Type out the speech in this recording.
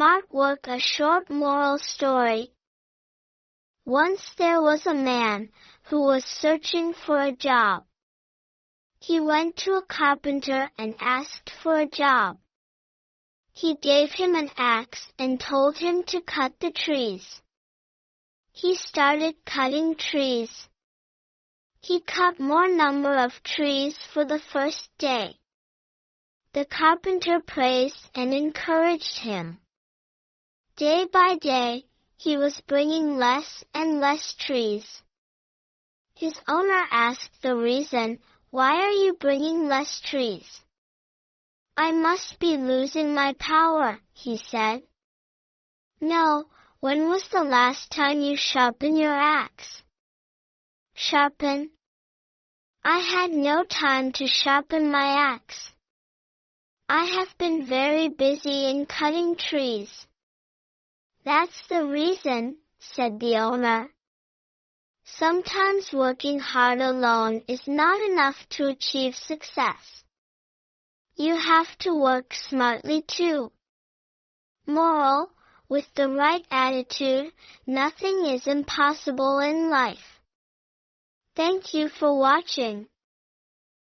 Smart work. A short moral story. Once there was a man who was searching for a job. He went to a carpenter and asked for a job. He gave him an axe and told him to cut the trees. He started cutting trees. He cut more number of trees for the first day. The carpenter praised and encouraged him. Day by day, he was bringing less and less trees. His owner asked the reason, "Why are you bringing less trees?" "I must be losing my power," he said. "No, when was the last time you sharpened your axe?" "Sharpen? I had no time to sharpen my axe. I have been very busy in cutting trees." "That's the reason," said the owner. Sometimes working hard alone is not enough to achieve success. You have to work smartly too. Moral: with the right attitude, nothing is impossible in life. Thank you for watching.